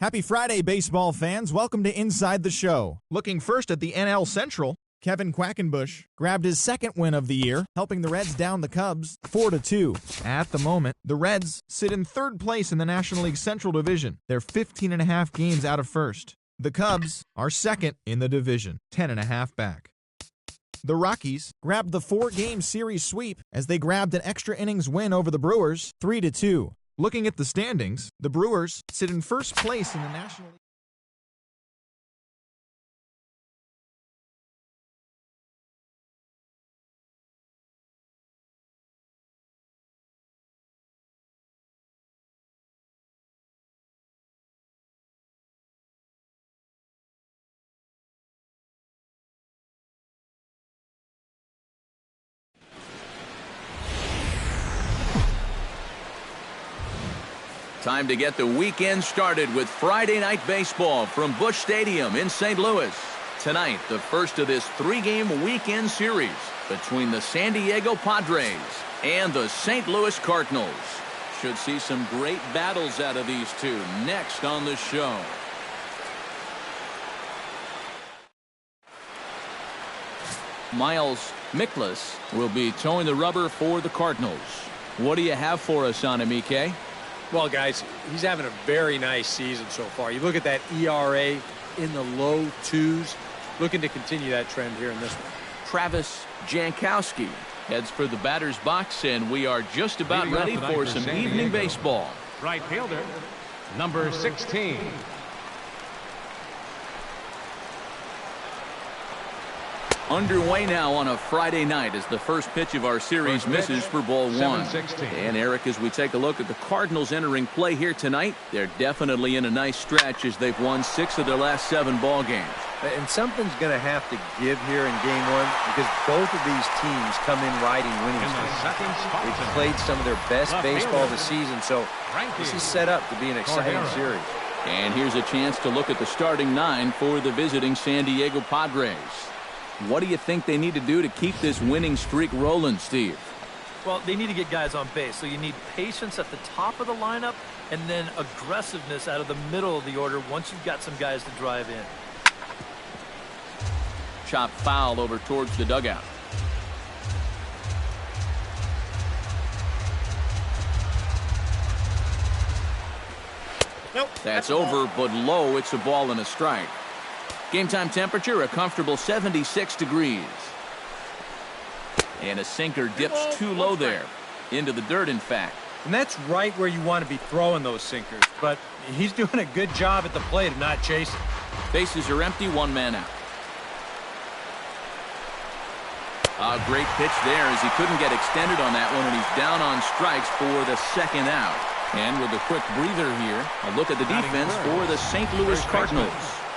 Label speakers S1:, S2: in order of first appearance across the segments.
S1: Happy Friday, baseball fans. Welcome to Inside the Show. Looking first at the NL Central, Kevin Quackenbush grabbed his second win of the year, helping the Reds down the Cubs 4-2. At the moment, the Reds sit in third place in the National League Central Division. They're 15.5 games out of first. The Cubs are second in the division, 10.5 back. The Rockies grabbed the 4-game series sweep as they grabbed an extra innings win over the Brewers 3-2. Looking at the standings, the Brewers sit in first place in the National League.
S2: Time to get the weekend started with Friday Night Baseball from Busch Stadium in St. Louis. Tonight, the first of this 3-game weekend series between the San Diego Padres and the St. Louis Cardinals. Should see some great battles out of these two next on the show. Miles Mikolas will be towing the rubber for the Cardinals. What do you have for us on him, EK?
S3: Well, guys, he's having a very nice season so far. You look at that ERA in the low 2s, looking to continue that trend here in this one.
S2: Travis Jankowski heads for the batter's box, and we are just about ready for some evening baseball.
S4: Right fielder, number 16.
S2: Underway now on a Friday night as the first pitch of our series misses for ball 1. And Eric, as we take a look at the Cardinals entering play here tonight, they're definitely in a nice stretch as they've won 6 of their last 7 ball games.
S3: And something's going to have to give here in game 1 because both of these teams come in riding winning streaks. They've played some of their best baseball this season, so this is set up to be an exciting series.
S2: And here's a chance to look at the starting 9 for the visiting San Diego Padres. What do you think they need to do to keep this winning streak rolling, Steve?
S5: Well, they need to get guys on base, so you need patience at the top of the lineup and then aggressiveness out of the middle of the order once you've got some guys to drive in.
S2: Chop foul over towards the dugout.
S5: Nope.
S2: That's over, but low. It's a ball and a strike. Game time temperature, a comfortable 76 degrees. And a sinker dips too low there. Into the dirt, in fact.
S3: And that's right where you want to be throwing those sinkers. But he's doing a good job at the plate of not chasing.
S2: Bases are empty, 1 man out. A great pitch there as he couldn't get extended on that one, and he's down on strikes for the 2nd out. And with a quick breather here, a look at the defense for the St. Louis Cardinals.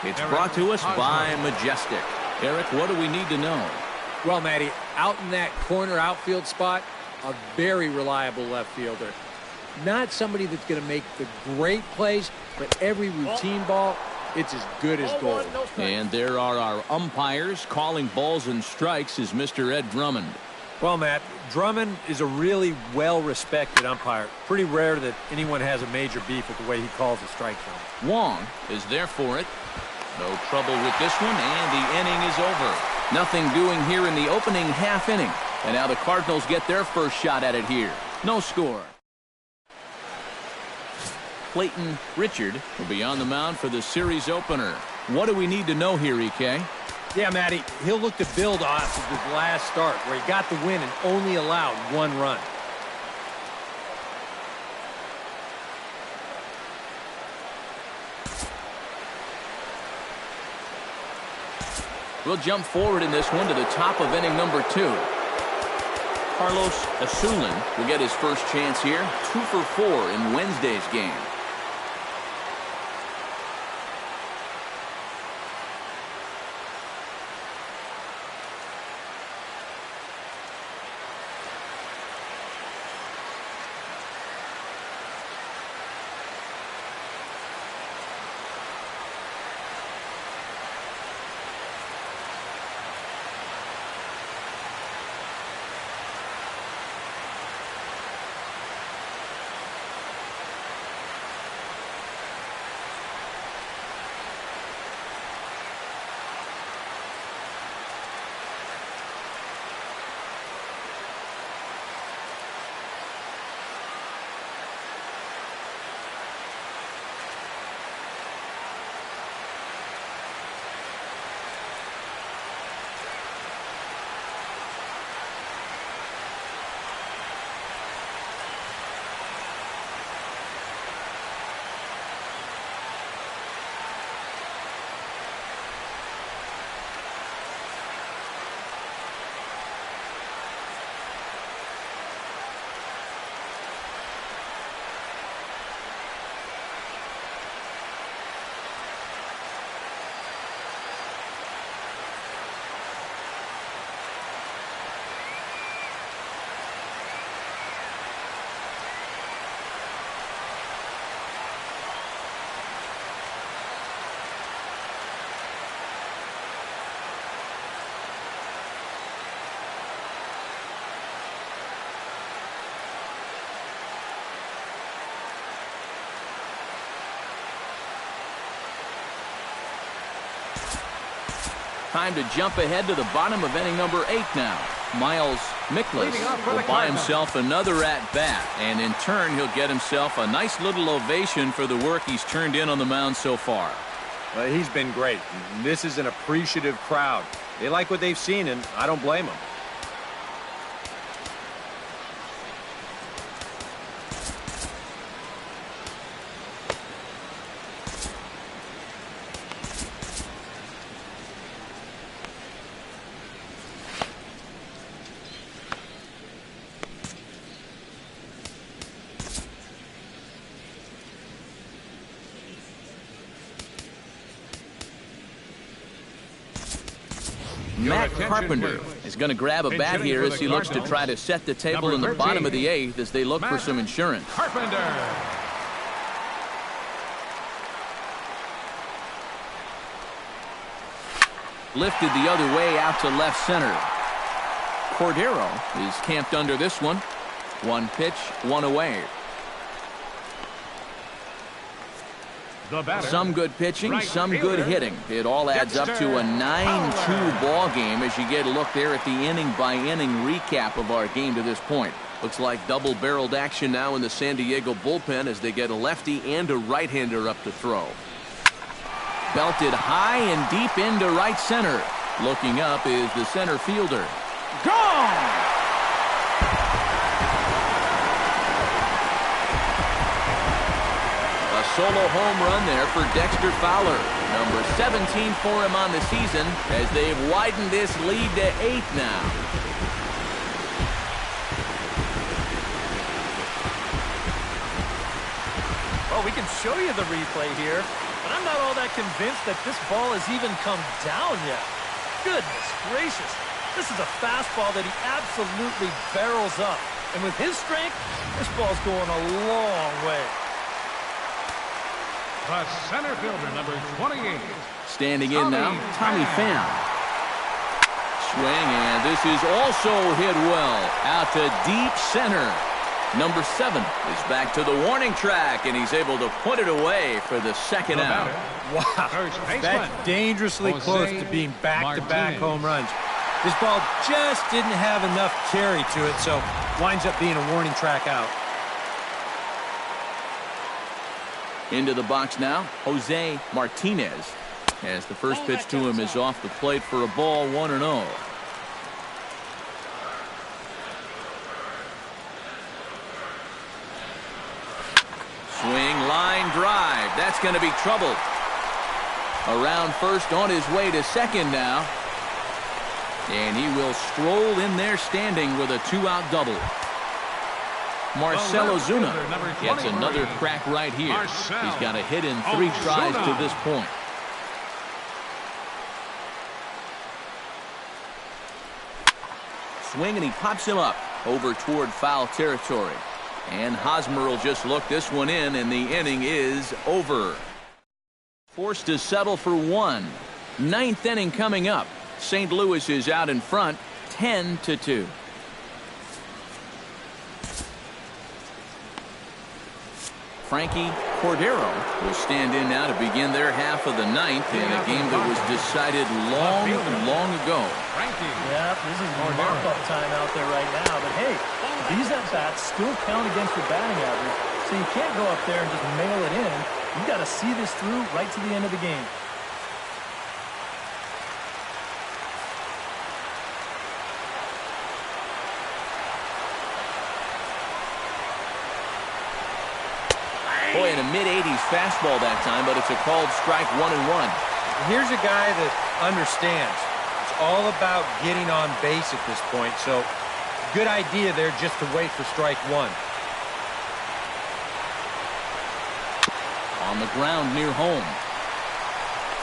S2: It's brought to us by Majestic. Eric, what do we need to know?
S3: Well, Matty, out in that corner outfield spot, a very reliable left fielder. Not somebody that's going to make the great plays, but every routine ball, it's as good as gold.
S2: And there are our umpires calling balls and strikes is Mr. Ed Drummond.
S3: Well, Matt, Drummond is a really well-respected umpire. Pretty rare that anyone has a major beef with the way he calls a strike zone.
S2: Wong is there for it. No trouble with this one, and the inning is over. Nothing doing here in the opening half inning. And now the Cardinals get their first shot at it here. No score. Clayton Richard will be on the mound for the series opener. What do we need to know here, EK?
S3: Yeah, Matty, he'll look to build off of his last start where he got the win and only allowed 1 run.
S2: We'll jump forward in this one to the top of inning number 2. Carlos Asulin will get his first chance here. 2 for 4 in Wednesday's game. Time to jump ahead to the bottom of inning number 8 now. Miles Mikolas will buy himself another at-bat, and in turn he'll get himself a nice little ovation for the work he's turned in on the mound so far.
S3: Well, he's been great. This is an appreciative crowd. They like what they've seen, and I don't blame them.
S2: Matt Carpenter is going to grab a bat here as he looks to try to set the table in the bottom of the 8th as they look for some insurance.
S4: Carpenter.
S2: Lifted the other way out to left center. Cordero is camped under this one. One pitch, one away. Some good pitching, some good hitting. It all adds up to a 9-2 ball game as you get a look there at the inning-by-inning recap of our game to this point. Looks like double-barreled action now in the San Diego bullpen as they get a lefty and a right-hander up to throw. Belted high and deep into right center. Looking up is the center fielder. Gone! Solo home run there for Dexter Fowler. Number 17 for him on the season as they've widened this lead to 8 now.
S5: Well, we can show you the replay here, but I'm not all that convinced that this ball has even come down yet. Goodness gracious. This is a fastball that he absolutely barrels up. And with his strength, this ball's going a long way.
S4: The center fielder, number 28.
S2: Standing in now, Tommy Pham. Swing, and this is also hit well. Out to deep center. Number 7 is back to the warning track, and he's able to put it away for the second out.
S3: Wow, that's dangerously close to being back-to-back home runs. This ball just didn't have enough carry to it, so winds up being a warning track out.
S2: Into the box now, Jose Martinez, as the first pitch to him is off the plate for a ball, 1-0. Swing, line drive. That's going to be trouble. Around first, on his way to second now. And he will stroll in there standing with a 2-out double. Marcell Ozuna gets another crack right here. He's got a hit in 3 tries to this point. Swing, and he pops him up over toward foul territory. And Hosmer will just look this one in, and the inning is over. Forced to settle for 1. 9th inning coming up. St. Louis is out in front, 10-2. Frankie Cordero will stand in now to begin their half of the 9th in a game that was decided long ago.
S5: Yeah, this is mark-up time out there right now. But hey, these at-bats still count against your batting average, so you can't go up there and just mail it in. You've got to see this through right to the end of the game.
S2: Boy, in a mid-80s fastball that time, but it's a called strike, 1-1.
S3: Here's a guy that understands. It's all about getting on base at this point, so good idea there just to wait for strike 1.
S2: On the ground near home.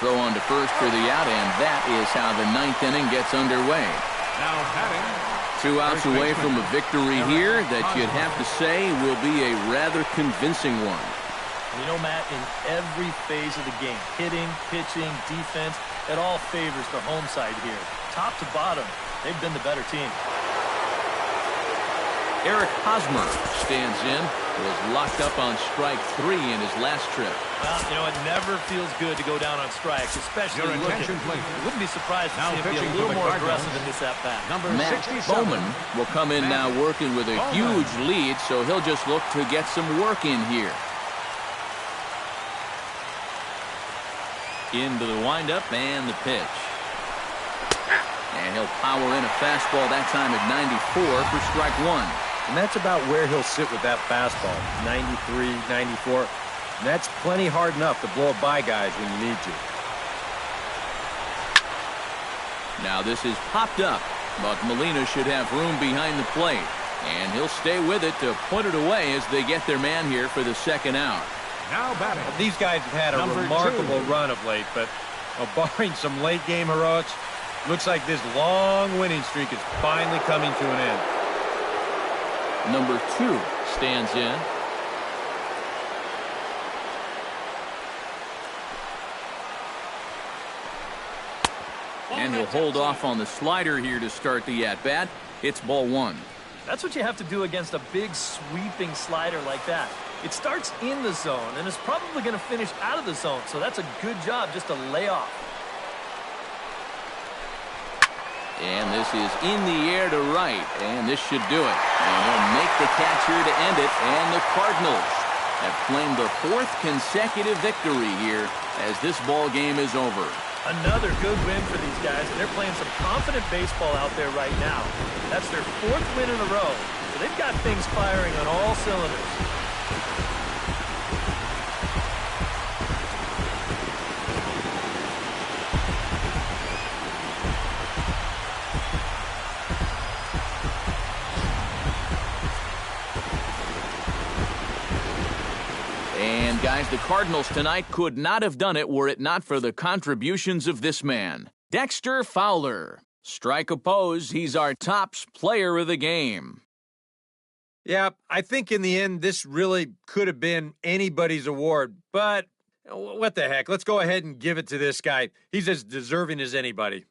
S2: Throw on to first for the out, and that is how the 9th inning gets underway.
S4: Now batting.
S2: 2 outs away from a victory here that you'd have to say will be a rather convincing one.
S5: You know, Matt, in every phase of the game, hitting, pitching, defense, it all favors the home side here. Top to bottom, they've been the better team.
S2: Eric Hosmer stands in. Was locked up on strike 3 in his last trip.
S5: Well, you know, it never feels good to go down on strikes, especially looking. Wouldn't be surprised to see him be a little more aggressive in this at-bat.
S2: Matt Bowman will come in now working with a huge lead, so he'll just look to get some work in here. Into the windup and the pitch. And he'll power in a fastball that time at 94 for strike 1.
S3: And that's about where he'll sit with that fastball, 93, 94. And that's plenty hard enough to blow it by guys when you need to.
S2: Now this is popped up, but Molina should have room behind the plate. And he'll stay with it to put it away as they get their man here for the second out.
S4: Now batting.
S3: These guys have had a remarkable run of late, but barring some late game heroics, looks like this long winning streak is finally coming to an end.
S2: Number 2 stands in. And he'll hold off on the slider here to start the at-bat. It's ball 1.
S5: That's what you have to do against a big sweeping slider like that. It starts in the zone, and it's probably going to finish out of the zone, so that's a good job just to lay off.
S2: And this is in the air to right, and this should do it. And he'll make the catch here to end it, and the Cardinals have claimed the 4th consecutive victory here as this ball game is over.
S5: Another good win for these guys, and they're playing some confident baseball out there right now. That's their 4th win in a row, so they've got things firing on all cylinders.
S2: And guys, the Cardinals tonight could not have done it were it not for the contributions of this man, Dexter Fowler. Strike oppose, he's our tops player of the game.
S3: Yeah, I think in the end, this really could have been anybody's award, but what the heck? Let's go ahead and give it to this guy. He's as deserving as anybody.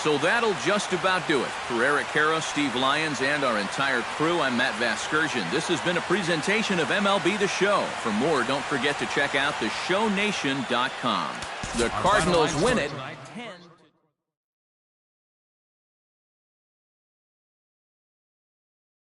S2: So that'll just about do it. For Eric Caro, Steve Lyons, and our entire crew, I'm Matt Vasgersian. This has been a presentation of MLB The Show. For more, don't forget to check out theshownation.com. The Cardinals win it